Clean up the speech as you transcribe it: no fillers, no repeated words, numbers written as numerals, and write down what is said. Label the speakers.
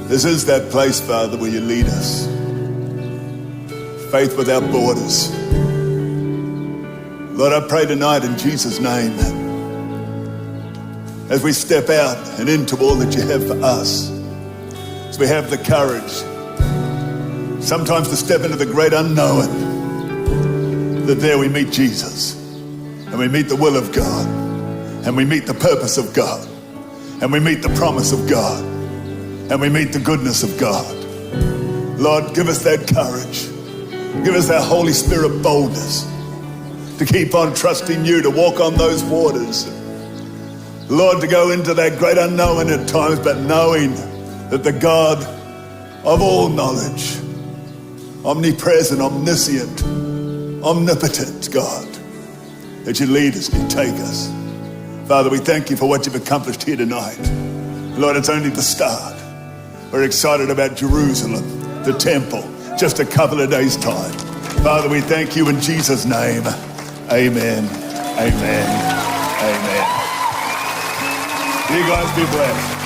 Speaker 1: This is that place, Father, where you lead us. Faith without borders. Lord, I pray tonight in Jesus' name, as we step out and into all that you have for us, as we have the courage sometimes to step into the great unknown, that there we meet Jesus, and we meet the will of God, and we meet the purpose of God, and we meet the promise of God, and we meet the goodness of God. Lord, give us that courage. Give us that Holy Spirit boldness to keep on trusting you, to walk on those waters. Lord, to go into that great unknown at times, but knowing that the God of all knowledge, omnipresent, omniscient, omnipotent God, that you lead us, you take us. Father, we thank you for what you've accomplished here tonight. Lord, it's only the start. We're excited about Jerusalem, the temple, just a couple of days' time. Father, we thank you in Jesus' name. Amen. Amen. Amen. You guys be blessed.